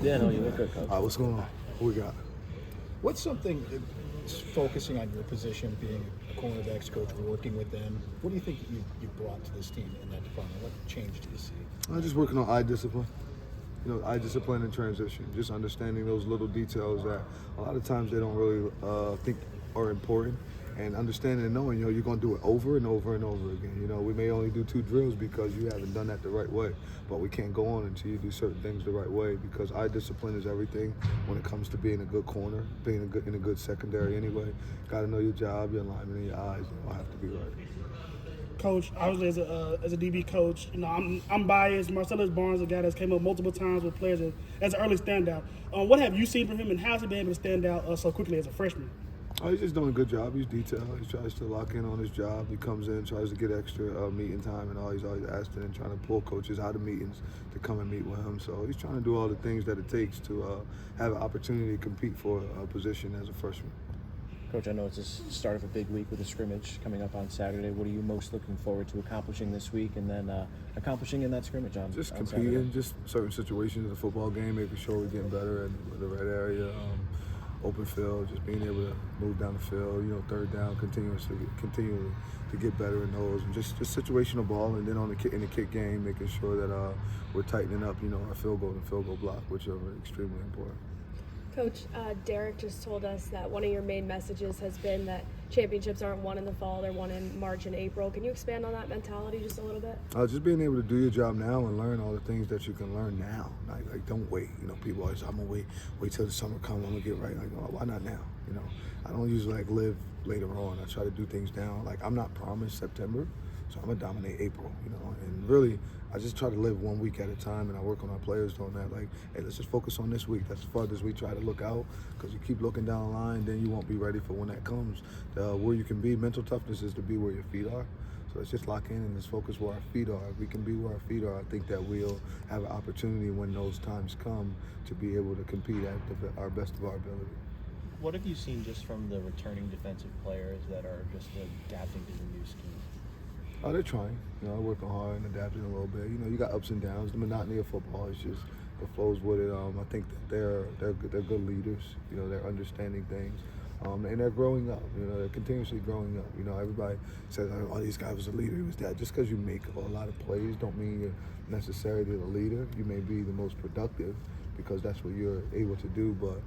Yeah, no, you look good, coach. All right, what's going on? What we got? What's something focusing on your position, being a cornerbacks coach, working with them? What do you think you brought to this team in that department? What change do you see? I'm just working on eye discipline. Eye discipline and transition. Just understanding those little details that a lot of times they don't really think are important. And understanding and knowing, you're going to do it over and over and over again. We may only do 2 drills because you haven't done that the right way, but we can't go on until you do certain things the right way, because eye discipline is everything when it comes to being a good corner, being in a good secondary anyway. Got to know your job, your alignment, and your eyes. All have to be right. Coach, obviously as a DB coach, I'm biased. Marcellus Barnes, a guy that's came up multiple times with players as an early standout. What have you seen from him, and how has he been able to stand out so quickly as a freshman? He's just doing a good job. He's detailed. He tries to lock in on his job. He comes in, tries to get extra meeting time, and all. He's always asking and trying to pull coaches out of meetings to come and meet with him. So he's trying to do all the things that it takes to have an opportunity to compete for a position as a freshman. Coach, I know it's the start of a big week with a scrimmage coming up on Saturday. What are you most looking forward to accomplishing this week, and then accomplishing in that scrimmage on Just on competing, Saturday? just certain situations in the football game, making sure we're getting better in the right area, open field, just being able to move down the field, third down, continually to get better in those, and just situational ball, and then in the kick game, making sure that we're tightening up, our field goal and field goal block, which are extremely important. Coach, Derek just told us that one of your main messages has been that championships aren't won in the fall, they're won in March and April. Can you expand on that mentality just a little bit? Just being able to do your job now and learn all the things that you can learn now. Like don't wait. People always, I'm gonna wait till the summer comes, I'm gonna get right. Like, why not now? I don't usually live later on. I try to do things now. I'm not promised September, so I'm gonna dominate April. And really, I just try to live 1 week at a time, and I work on our players doing that. Hey, let's just focus on this week. That's as far as we try to look out, because you keep looking down the line, then you won't be ready for when that comes. Where you can be, mental toughness is to be where your feet are. So let's just lock in and let's focus where our feet are. If we can be where our feet are, I think that we'll have an opportunity when those times come to be able to compete at our best of our ability. What have you seen just from the returning defensive players that are just adapting to the new scheme? Oh, they're trying. Working hard and adapting a little bit. You got ups and downs. The monotony of football is just it flows with it. I think that they're good leaders. They're understanding things, and they're growing up. They're continuously growing up. Everybody says, "Oh, these guys was a leader. He was that." Just because you make a lot of plays, don't mean you're necessarily the leader. You may be the most productive because that's what you're able to do. But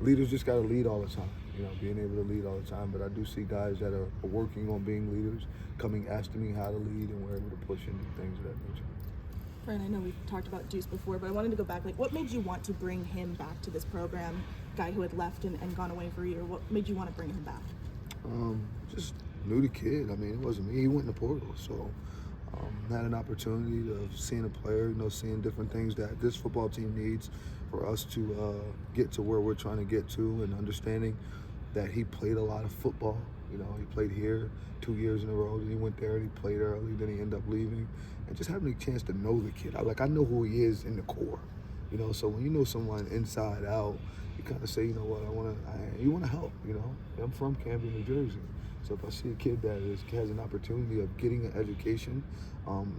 leaders just got to lead all the time. Being able to lead all the time. But I do see guys that are working on being leaders, asking me how to lead, and we're able to push into things of that nature. Fran, I know we've talked about Deuce before, but I wanted to go back. What made you want to bring him back to this program? Guy who had left and gone away for a year. What made you want to bring him back? Just knew the kid. It wasn't me. He went in the portal, so had an opportunity of seeing a player, seeing different things that this football team needs for us to get to where we're trying to get to, and understanding that he played a lot of football. He played here 2 years in a row, then he went there and he played early, then he ended up leaving. And just having a chance to know the kid. I know who he is in the core. So when you know someone inside out, you kind of say, you want to help, I'm from Camden, New Jersey. So if I see a kid that has an opportunity of getting an education,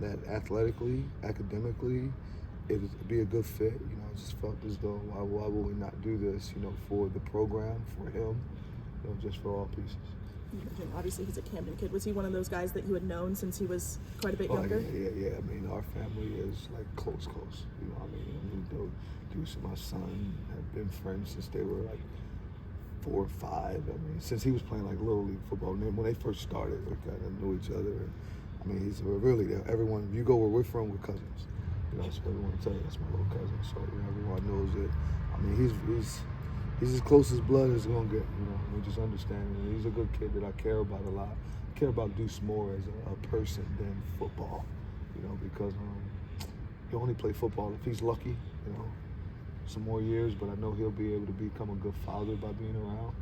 that athletically, academically, it'd be a good fit. I just felt as though why would we not do this, for the program, for him, just for all pieces. You mentioned, obviously, he's a Camden kid. Was he one of those guys that you had known since he was quite a bit younger? Yeah. Our family is close. Deuce and my son have been friends since they were 4 or 5. Since he was playing Little League football. And then when they first started, we kind of knew each other. And, he's really everyone. You go where we're from, we're cousins. So everyone tell you that's my little cousin. So everyone knows it. He's as close as blood as it's gonna get. We just understand it. He's a good kid that I care about a lot. I care about Deuce more as a person than football. Because he'll only play football if he's lucky. Some more years, but I know he'll be able to become a good father by being around.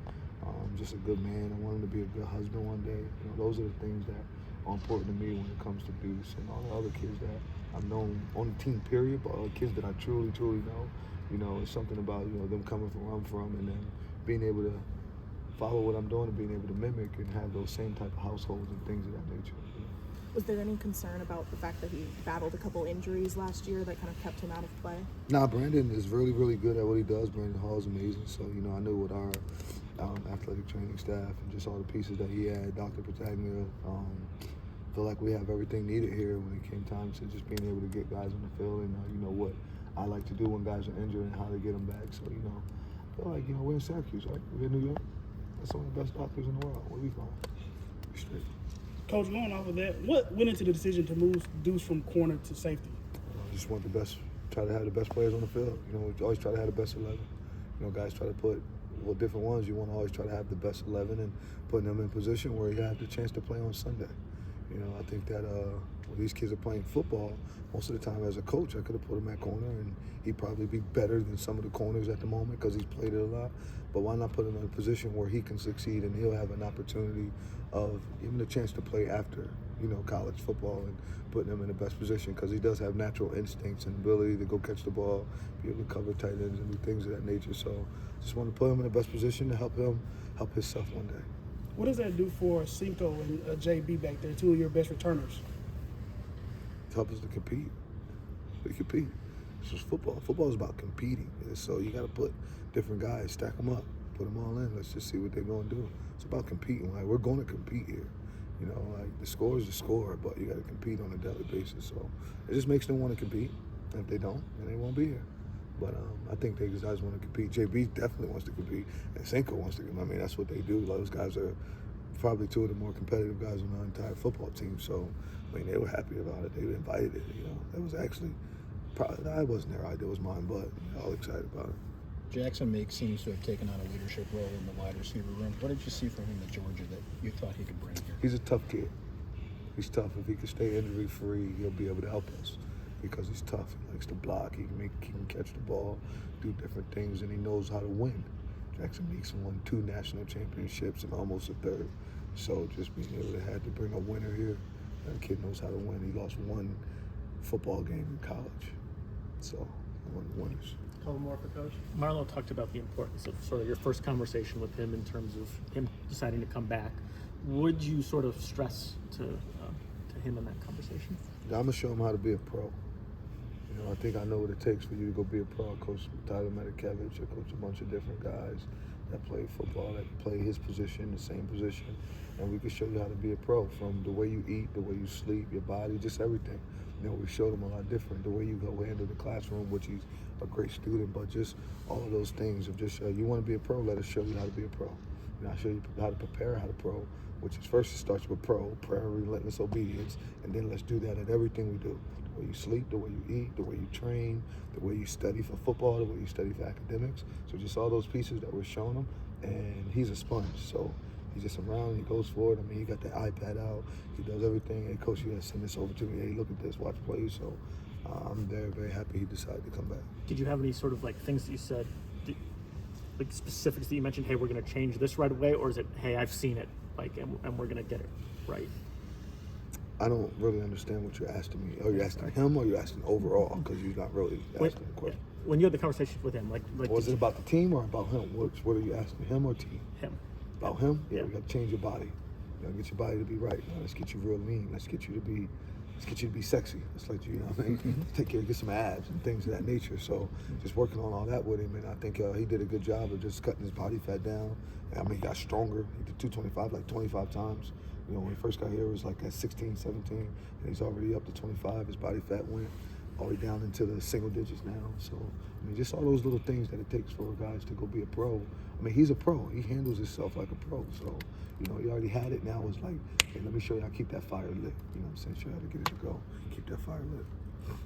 Just a good man. I want him to be a good husband one day. Those are the things that are important to me when it comes to Deuce and all the other kids that I've known on the team, period, but other kids that I truly know. It's something about, them coming from where I'm from, and then being able to follow what I'm doing and being able to mimic and have those same type of households and things of that nature. Was there any concern about the fact that he battled a couple injuries last year that kind of kept him out of play? Nah, Brandon is really, really good at what he does. Brandon Hall is amazing. So, I knew with our athletic training staff and just all the pieces that he had, Dr. Pataglia, feel like we have everything needed here when it came time to just being able to get guys on the field and what I like to do when guys are injured and how to get them back. So, I feel like, we're in Syracuse, right? We're in New York. That's some of the best doctors in the world. We'll be fine. We're straight. Coach, going off of that, what went into the decision to move Deuce from corner to safety? I just want the best, try to have the best players on the field. We always try to have the best 11. Guys try to put, different ones. You want to always try to have the best 11 and putting them in position where you have the chance to play on Sunday. I think that when these kids are playing football, most of the time as a coach, I could have put him at corner and he'd probably be better than some of the corners at the moment because he's played it a lot. But why not put him in a position where he can succeed and he'll have an opportunity of even a chance to play after, college football and putting him in the best position because he does have natural instincts and ability to go catch the ball, be able to cover tight ends and do things of that nature. So just want to put him in the best position to help himself one day. What does that do for Cinco and JB back there, two of your best returners? It helps us to compete. We compete. This is football. Football is about competing. And so you got to put different guys, stack them up, put them all in. Let's just see what they're going to do. It's about competing. Like, we're going to compete here. The score is the score, but you got to compete on a daily basis. So it just makes them want to compete. And if they don't, then they won't be here. But I think these guys want to compete. JB definitely wants to compete, and Cinco wants to compete. I mean, that's what they do. Those guys are probably two of the more competitive guys on our entire football team. So, they were happy about it. They invited it. That was actually probably, I wasn't their idea, it was mine, but all excited about it. Jackson Meeks seems to have taken on a leadership role in the wide receiver room. What did you see from him at Georgia that you thought he could bring here? He's a tough kid. He's tough. If he can stay injury-free, he'll be able to help us because he's tough. He likes to block. He can catch the ball, do different things, and he knows how to win. Jackson Meeks won 2 national championships and almost a third. So just being able to bring a winner here, that kid knows how to win. He lost 1 football game in college. So one of the winners. Couple more for Coach. Marlo talked about the importance of sort of your first conversation with him in terms of him deciding to come back. Would you sort of stress to him in that conversation? I'm gonna show him how to be a pro. I think I know what it takes for you to go be a pro. I coach Tyler Matakevich. I coach a bunch of different guys that play football, that play his position, the same position, and we can show you how to be a pro from the way you eat, the way you sleep, your body, just everything. We showed him a lot different. The way you go handle the classroom, which he's a great student, but just all of those things of just you want to be a pro, let us show you how to be a pro. I'll show you how to prepare how to pro, which is first it starts with prayer, relentless obedience, and then let's do that at everything we do. The way you sleep, the way you eat, the way you train, the way you study for football, the way you study for academics. So just all those pieces that we're showing him, and he's a sponge. So he's just around, he goes forward. He got the iPad out, he does everything. Hey, Coach, you gotta send this over to me. Hey, look at this, watch plays. So I'm very, very happy he decided to come back. Did you have any sort of things that you said, like specifics that you mentioned, hey, we're going to change this right away, or is it, hey, I've seen it, and we're going to get it right? I don't really understand what you're asking me. Are you asking him or are you asking overall? Because you're not really asking the question. When you had the conversation with him, Was it about the team or about him? What are you asking, him or team? him? About him? Yeah. We got to change your body. You got to get your body to be right. Let's get you real lean. Let's get you to be sexy. Let's let you, take care, get some abs and things of that nature. So just working on all that with him, and I think he did a good job of just cutting his body fat down. He got stronger. He did 225 25 times. When he first got here, it was at 16, 17, and he's already up to 25. His body fat went all the way down into the single digits now. So, just all those little things that it takes for guys to go be a pro. He's a pro. He handles himself like a pro. So, he already had it. Now it's like, hey, let me show you how to keep that fire lit. Show you how to get it to go. Keep that fire lit.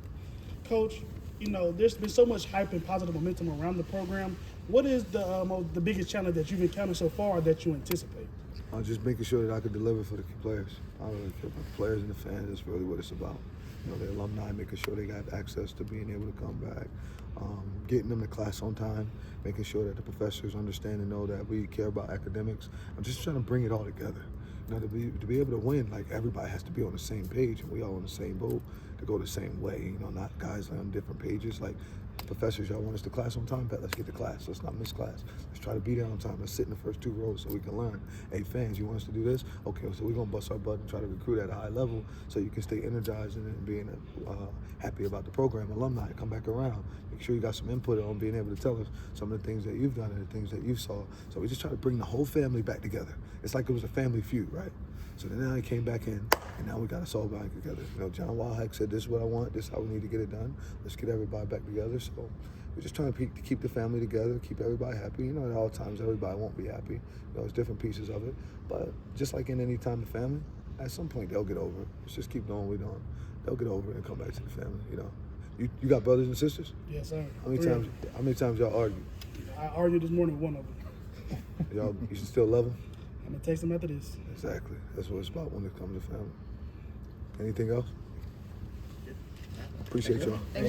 Coach, there's been so much hype and positive momentum around the program. What is the biggest challenge that you've encountered so far that you anticipate? Just making sure that I could deliver for the players. I don't really care about the players and the fans. That's really what it's about. The alumni, making sure they got access to being able to come back, getting them to class on time, making sure that the professors understand and know that we care about academics. I'm just trying to bring it all together. To be able to win, everybody has to be on the same page and we all on the same boat to go the same way. Not guys on different pages. Professors, y'all want us to class on time? Bet, let's get to class. Let's not miss class. Let's try to be there on time. Let's sit in the first 2 rows so we can learn. Hey, fans, you want us to do this? Okay, so we're going to bust our butt and try to recruit at a high level so you can stay energized and being happy about the program. Alumni, come back around. Make sure you got some input on being able to tell us some of the things that you've done and the things that you saw. So we just try to bring the whole family back together. It's like it was a family feud, right? So then now he came back in, and now we got us all back together. You know, John Wildhack said, this is what I want, this is how we need to get it done. Let's get everybody back together. So we're just trying to keep the family together, keep everybody happy. You know, at all times, everybody won't be happy. You know, there's different pieces of it. But just like in any time of family, at some point, they'll get over it. Let's just keep doing what we're doing. They'll get over it and come back to the family, you know. You got brothers and sisters? Yes, sir. How many times y'all argue? I argued this morning with one of them. You should still love them? I'm gonna text them after this. Exactly. That's what it's about when it comes to family. Anything else? Appreciate y'all.